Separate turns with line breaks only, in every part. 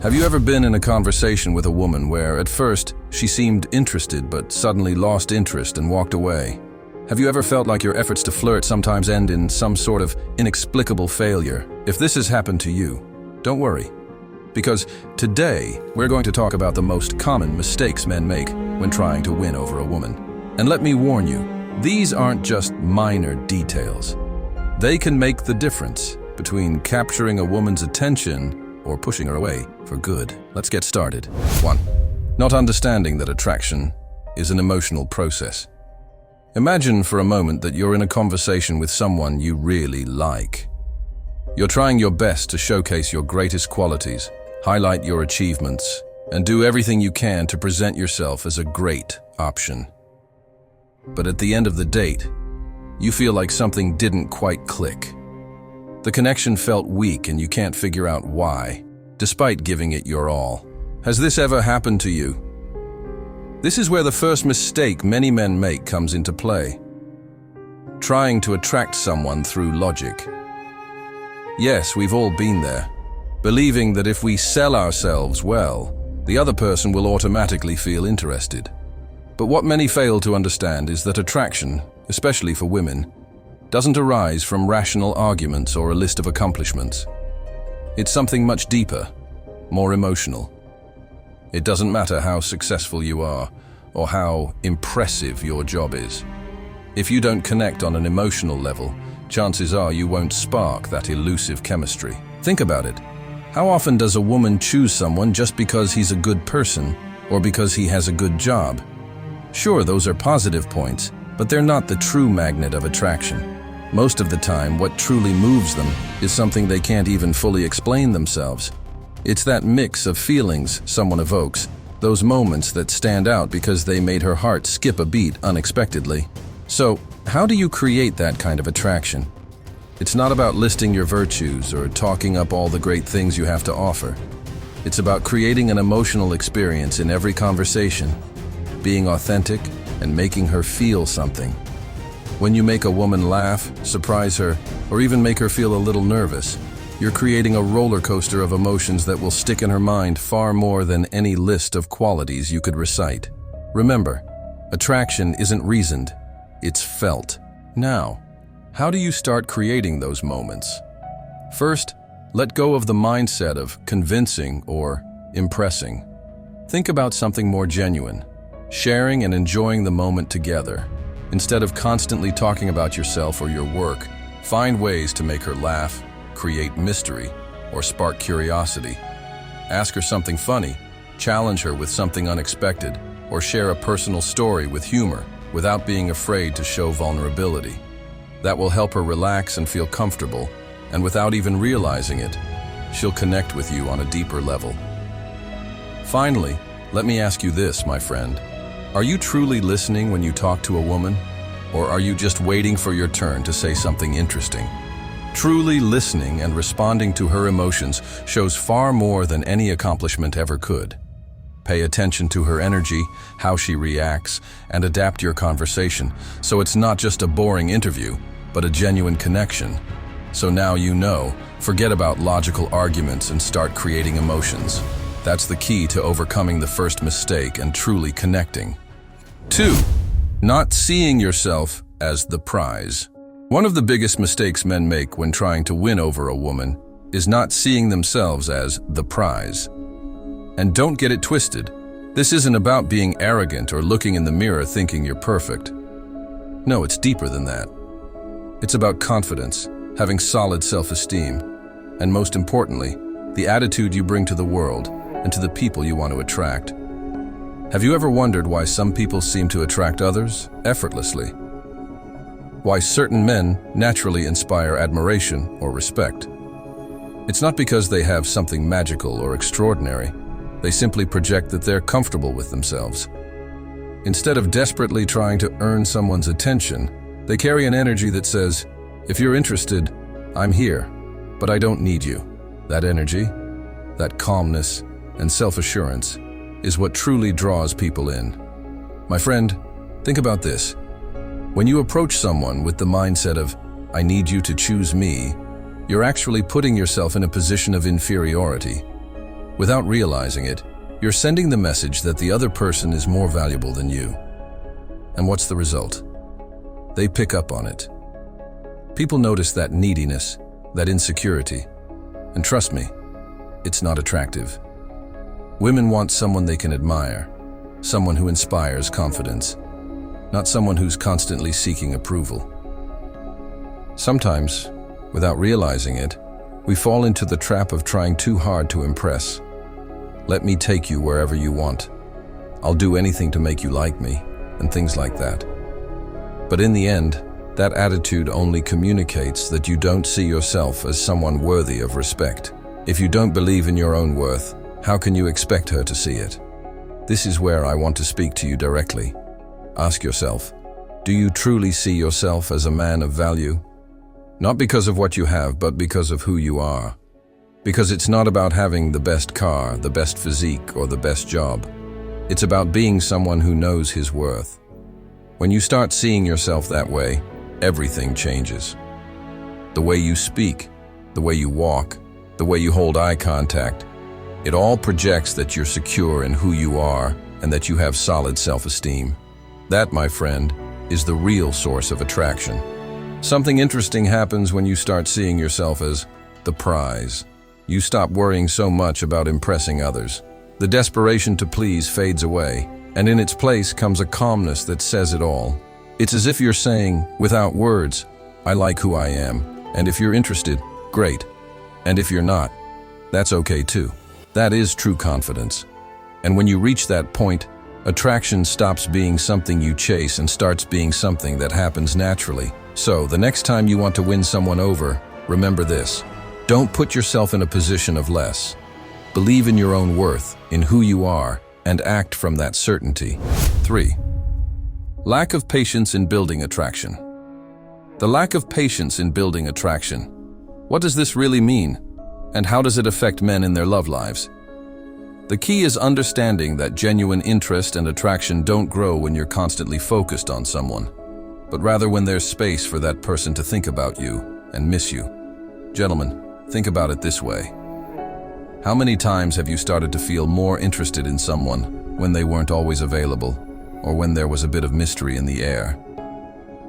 Have you ever been in a conversation with a woman where, at first, she seemed interested but suddenly lost interest and walked away? Have you ever felt like your efforts to flirt sometimes end in some sort of inexplicable failure? If this has happened to you, don't worry. Because today, we're going to talk about the most common mistakes men make when trying to win over a woman. And let me warn you, these aren't just minor details. They can make the difference between capturing a woman's attention or pushing her away for good. Let's get started. 1. Not understanding that attraction is an emotional process. Imagine for a moment that you're in a conversation with someone you really like. You're trying your best to showcase your greatest qualities, highlight your achievements, and do everything you can to present yourself as a great option. But at the end of the date, you feel like something didn't quite click. The connection felt weak and you can't figure out why, despite giving it your all. Has this ever happened to you? This is where the first mistake many men make comes into play. Trying to attract someone through logic. Yes, we've all been there, believing that if we sell ourselves well, the other person will automatically feel interested. But what many fail to understand is that attraction, especially for women, doesn't arise from rational arguments or a list of accomplishments. It's something much deeper, more emotional. It doesn't matter how successful you are or how impressive your job is. If you don't connect on an emotional level, chances are you won't spark that elusive chemistry. Think about it. How often does a woman choose someone just because he's a good person or because he has a good job? Sure, those are positive points, but they're not the true magnet of attraction. Most of the time, what truly moves them is something they can't even fully explain themselves. It's that mix of feelings someone evokes, those moments that stand out because they made her heart skip a beat unexpectedly. So, how do you create that kind of attraction? It's not about listing your virtues or talking up all the great things you have to offer. It's about creating an emotional experience in every conversation, being authentic and making her feel something. When you make a woman laugh, surprise her, or even make her feel a little nervous, you're creating a roller coaster of emotions that will stick in her mind far more than any list of qualities you could recite. Remember, attraction isn't reasoned, it's felt. Now, how do you start creating those moments? First, let go of the mindset of convincing or impressing. Think about something more genuine, sharing and enjoying the moment together. Instead of constantly talking about yourself or your work, find ways to make her laugh, create mystery, or spark curiosity. Ask her something funny, challenge her with something unexpected, or share a personal story with humor without being afraid to show vulnerability. That will help her relax and feel comfortable, and without even realizing it, she'll connect with you on a deeper level. Finally, let me ask you this, my friend. Are you truly listening when you talk to a woman? Or are you just waiting for your turn to say something interesting? Truly listening and responding to her emotions shows far more than any accomplishment ever could. Pay attention to her energy, how she reacts, and adapt your conversation so it's not just a boring interview, but a genuine connection. So now you know, forget about logical arguments and start creating emotions. That's the key to overcoming the first mistake and truly connecting. 2. Not seeing yourself as the prize. One of the biggest mistakes men make when trying to win over a woman is not seeing themselves as the prize. And don't get it twisted. This isn't about being arrogant or looking in the mirror thinking you're perfect. No, it's deeper than that. It's about confidence, having solid self-esteem, and most importantly, the attitude you bring to the world and to the people you want to attract. Have you ever wondered why some people seem to attract others effortlessly? Why certain men naturally inspire admiration or respect? It's not because they have something magical or extraordinary. They simply project that they're comfortable with themselves. Instead of desperately trying to earn someone's attention, they carry an energy that says, if you're interested, I'm here, but I don't need you. That energy, that calmness, and self-assurance is what truly draws people in. My friend, think about this. When you approach someone with the mindset of, I need you to choose me, you're actually putting yourself in a position of inferiority. Without realizing it, you're sending the message that the other person is more valuable than you. And what's the result? They pick up on it. People notice that neediness, that insecurity. And trust me, it's not attractive. Women want someone they can admire, someone who inspires confidence, not someone who's constantly seeking approval. Sometimes, without realizing it, we fall into the trap of trying too hard to impress. Let me take you wherever you want. I'll do anything to make you like me, and things like that. But in the end, that attitude only communicates that you don't see yourself as someone worthy of respect. If you don't believe in your own worth, how can you expect her to see it? This is where I want to speak to you directly. Ask yourself, do you truly see yourself as a man of value? Not because of what you have, but because of who you are. Because it's not about having the best car, the best physique, or the best job. It's about being someone who knows his worth. When you start seeing yourself that way, everything changes. The way you speak, the way you walk, the way you hold eye contact, it all projects that you're secure in who you are and that you have solid self-esteem. That, my friend, is the real source of attraction. Something interesting happens when you start seeing yourself as the prize. You stop worrying so much about impressing others. The desperation to please fades away, and in its place comes a calmness that says it all. It's as if you're saying, without words, I like who I am, and if you're interested, great. And if you're not, that's okay too. That is true confidence. And when you reach that point, attraction stops being something you chase and starts being something that happens naturally. So, the next time you want to win someone over, remember this. Don't put yourself in a position of less. Believe in your own worth, in who you are, and act from that certainty. 3. Lack of patience in building attraction. The lack of patience in building attraction. What does this really mean? And how does it affect men in their love lives? The key is understanding that genuine interest and attraction don't grow when you're constantly focused on someone, but rather when there's space for that person to think about you and miss you. Gentlemen, think about it this way. How many times have you started to feel more interested in someone when they weren't always available, or when there was a bit of mystery in the air?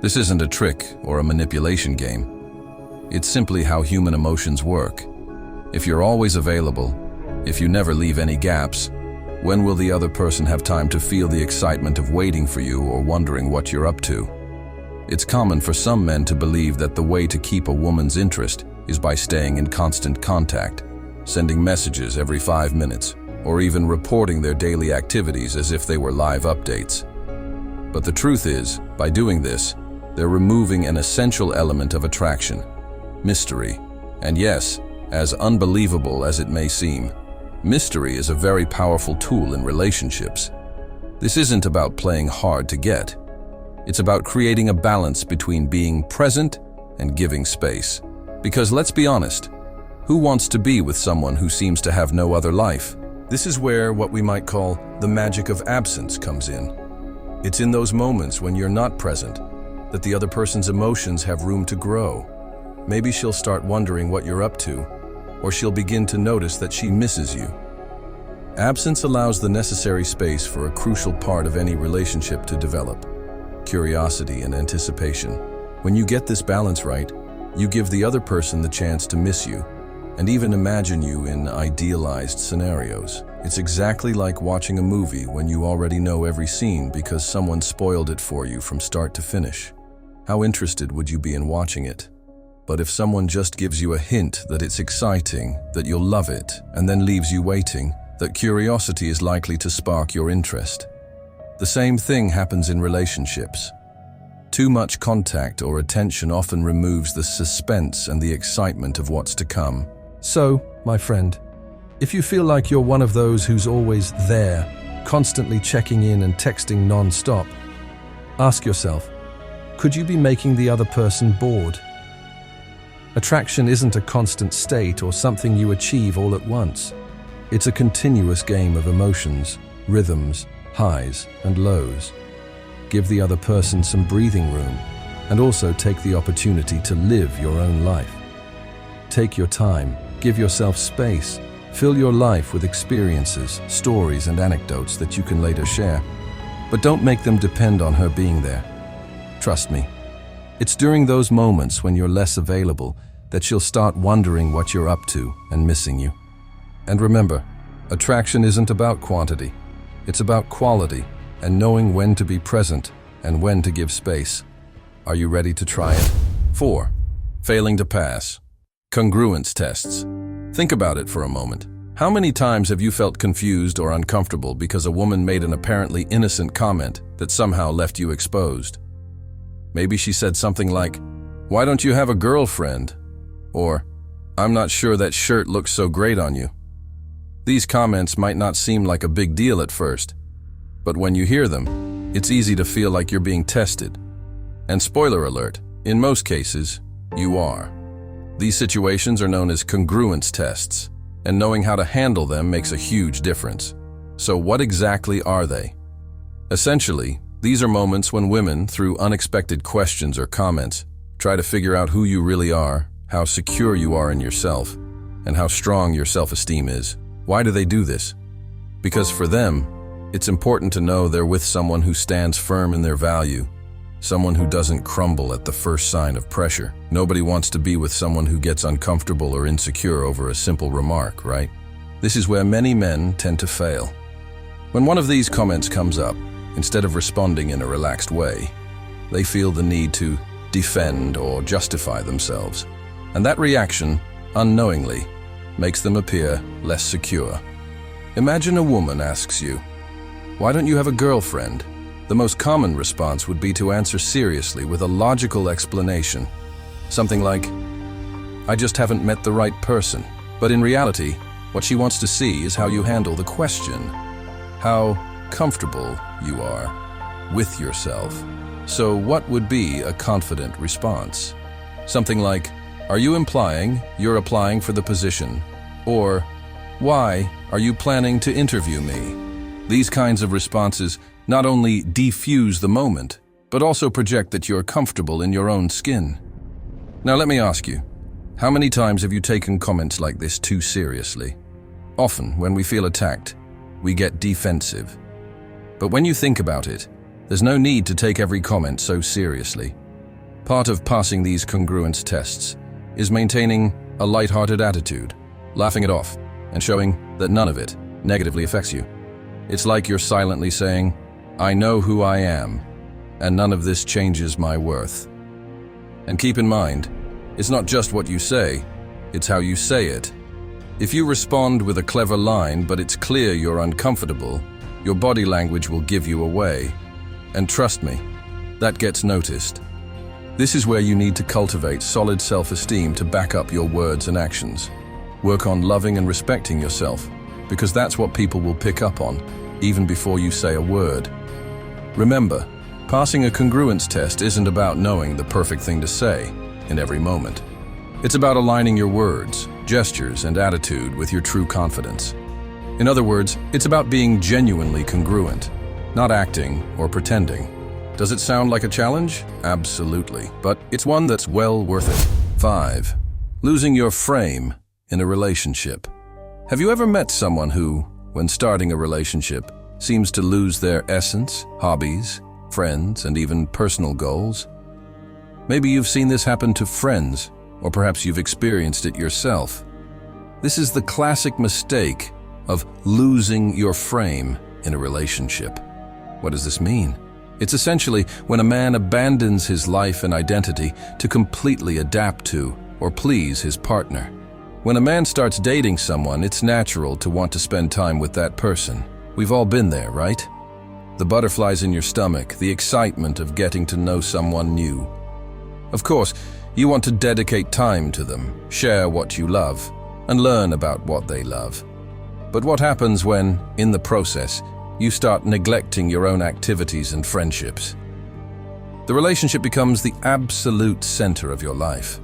This isn't a trick or a manipulation game. It's simply how human emotions work. If you're always available, if you never leave any gaps, when will the other person have time to feel the excitement of waiting for you or wondering what you're up to? It's common for some men to believe that the way to keep a woman's interest is by staying in constant contact, sending messages every 5 minutes, or even reporting their daily activities as if they were live updates. But the truth is, by doing this, they're removing an essential element of attraction, mystery. And yes, as unbelievable as it may seem, mystery is a very powerful tool in relationships. This isn't about playing hard to get. It's about creating a balance between being present and giving space. Because let's be honest, who wants to be with someone who seems to have no other life? This is where what we might call the magic of absence comes in. It's in those moments when you're not present that the other person's emotions have room to grow. Maybe she'll start wondering what you're up to, or she'll begin to notice that she misses you. Absence allows the necessary space for a crucial part of any relationship to develop: curiosity and anticipation. When you get this balance right, you give the other person the chance to miss you, and even imagine you in idealized scenarios. It's exactly like watching a movie when you already know every scene because someone spoiled it for you from start to finish. How interested would you be in watching it? But if someone just gives you a hint that it's exciting, that you'll love it, and then leaves you waiting, that curiosity is likely to spark your interest. The same thing happens in relationships. Too much contact or attention often removes the suspense and the excitement of what's to come.
So, my friend, if you feel like you're one of those who's always there, constantly checking in and texting non-stop, ask yourself, could you be making the other person bored? Attraction isn't a constant state or something you achieve all at once. It's a continuous game of emotions, rhythms, highs and lows. Give the other person some breathing room, and also take the opportunity to live your own life. Take your time, give yourself space, Fill your life with experiences, stories, and anecdotes that you can later share. But don't make them depend on her being there. Trust me, it's during those moments when you're less available that she'll start wondering what you're up to and missing you. And remember, attraction isn't about quantity. It's about quality and knowing when to be present and when to give space. Are you ready to try it? 4. Failing to pass. Congruence tests. Think about it for a moment. How many times have you felt confused or uncomfortable because a woman made an apparently innocent comment that somehow left you exposed? Maybe she said something like, "Why don't you have a girlfriend?" Or, "I'm not sure that shirt looks so great on you." These comments might not seem like a big deal at first, but when you hear them, it's easy to feel like you're being tested. And spoiler alert, in most cases, you are. These situations are known as congruence tests, and knowing how to handle them makes a huge difference. So what exactly are they? Essentially, these are moments when women, through unexpected questions or comments, try to figure out who you really are, how secure you are in yourself, and how strong your self-esteem is. Why do they do this? Because for them, it's important to know they're with someone who stands firm in their value, someone who doesn't crumble at the first sign of pressure. Nobody wants to be with someone who gets uncomfortable or insecure over a simple remark, right? This is where many men tend to fail. When one of these comments comes up, instead of responding in a relaxed way, they feel the need to defend or justify themselves. And that reaction, unknowingly, makes them appear less secure. Imagine a woman asks you, "Why don't you have a girlfriend?" The most common response would be to answer seriously with a logical explanation. Something like, "I just haven't met the right person." But in reality, what she wants to see is how you handle the question, how comfortable you are with yourself. So what would be a confident response? Something like, "Are you implying you're applying for the position?" Or, "Why are you planning to interview me?" These kinds of responses not only defuse the moment, but also project that you're comfortable in your own skin. Now let me ask you, how many times have you taken comments like this too seriously? Often, when we feel attacked, we get defensive. But when you think about it, there's no need to take every comment so seriously. Part of passing these congruence tests is maintaining a lighthearted attitude, laughing it off, and showing that none of it negatively affects you. It's like you're silently saying, "I know who I am, and none of this changes my worth." And keep in mind, it's not just what you say, it's how you say it. If you respond with a clever line, but it's clear you're uncomfortable, your body language will give you away. And trust me, that gets noticed. This is where you need to cultivate solid self-esteem to back up your words and actions. Work on loving and respecting yourself, because that's what people will pick up on, even before you say a word. Remember, passing a congruence test isn't about knowing the perfect thing to say in every moment. It's about aligning your words, gestures, and attitude with your true confidence. In other words, it's about being genuinely congruent, not acting or pretending. Does it sound like a challenge? Absolutely, but it's one that's well worth it. 5. Losing your frame in a relationship. Have you ever met someone who, when starting a relationship, seems to lose their essence, hobbies, friends, and even personal goals? Maybe you've seen this happen to friends, or perhaps you've experienced it yourself. This is the classic mistake of losing your frame in a relationship. What does this mean? It's essentially when a man abandons his life and identity to completely adapt to or please his partner. When a man starts dating someone, it's natural to want to spend time with that person. We've all been there, right? The butterflies in your stomach, the excitement of getting to know someone new. Of course, you want to dedicate time to them, share what you love, and learn about what they love. But what happens when, in the process, you start neglecting your own activities and friendships? The relationship becomes the absolute center of your life.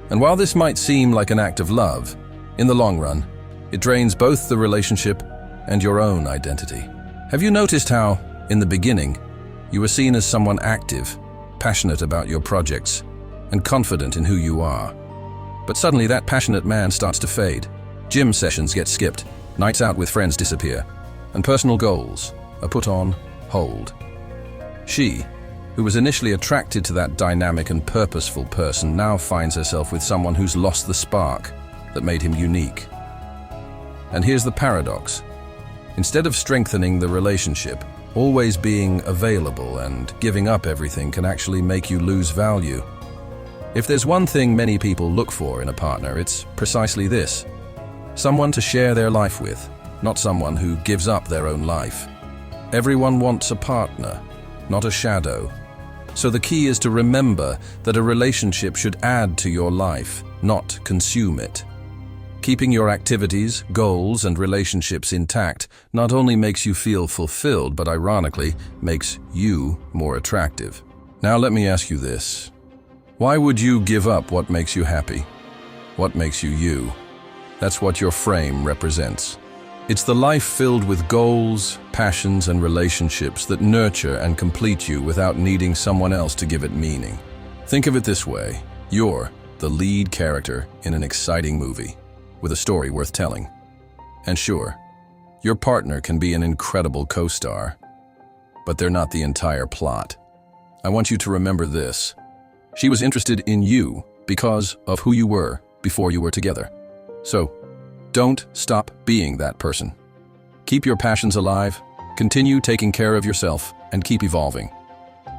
And while this might seem like an act of love, in the long run, it drains both the relationship and your own identity. Have you noticed how, in the beginning, you were seen as someone active, passionate about your projects, and confident in who you are? But suddenly that passionate man starts to fade.
Gym sessions get skipped, nights out with friends disappear, and personal goals are put on hold. She, who was initially attracted to that dynamic and purposeful person, now finds herself with someone who's lost the spark that made him unique. And here's the paradox. Instead of strengthening the relationship, always being available and giving up everything can actually make you lose value. If there's one thing many people look for in a partner, it's precisely this: someone to share their life with, not someone who gives up their own life. Everyone wants a partner, not a shadow. So the key is to remember that a relationship should add to your life, not consume it. Keeping your activities, goals, and relationships intact not only makes you feel fulfilled, but ironically makes you more attractive. Now let me ask you this. Why would you give up what makes you happy? What makes you you? That's what your frame represents. It's the life filled with goals, passions, and relationships that nurture and complete you without needing someone else to give it meaning. Think of it this way. You're the lead character in an exciting movie, with a story worth telling. And sure, your partner can be an incredible co-star, but they're not the entire plot. I want you to remember this. She was interested in you because of who you were before you were together. So, don't stop being that person. Keep your passions alive, continue taking care of yourself, and keep evolving.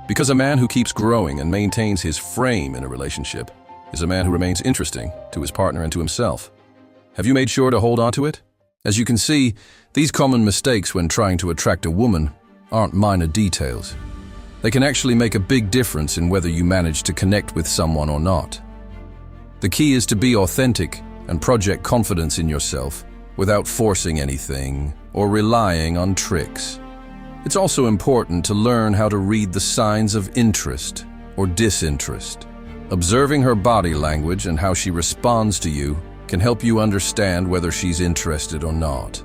Because a man who keeps growing and maintains his frame in a relationship is a man who remains interesting to his partner and to himself. Have you made sure to hold on to it? As you can see, these common mistakes when trying to attract a woman aren't minor details. They can actually make a big difference in whether you manage to connect with someone or not. The key is to be authentic and project confidence in yourself without forcing anything or relying on tricks. It's also important to learn how to read the signs of interest or disinterest. Observing her body language and how she responds to you can help you understand whether she's interested or not.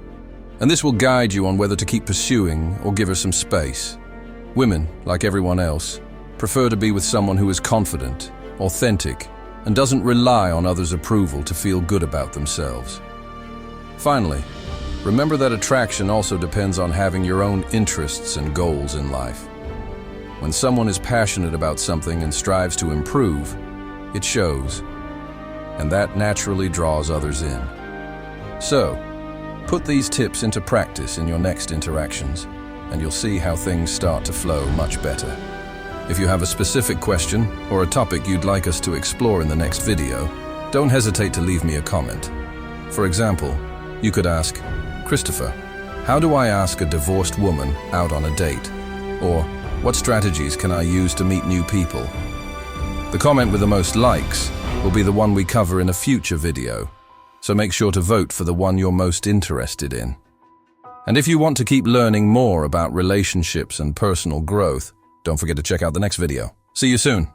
And this will guide you on whether to keep pursuing or give her some space. Women, like everyone else, prefer to be with someone who is confident, authentic, and doesn't rely on others' approval to feel good about themselves. Finally, remember that attraction also depends on having your own interests and goals in life. When someone is passionate about something and strives to improve, it shows, and that naturally draws others in. So, put these tips into practice in your next interactions, and you'll see how things start to flow much better. If you have a specific question or a topic you'd like us to explore in the next video, don't hesitate to leave me a comment. For example, you could ask, "Christopher, how do I ask a divorced woman out on a date?" Or, "What strategies can I use to meet new people?" The comment with the most likes will be the one we cover in a future video, so make sure to vote for the one you're most interested in. And if you want to keep learning more about relationships and personal growth, don't forget to check out the next video. See you soon.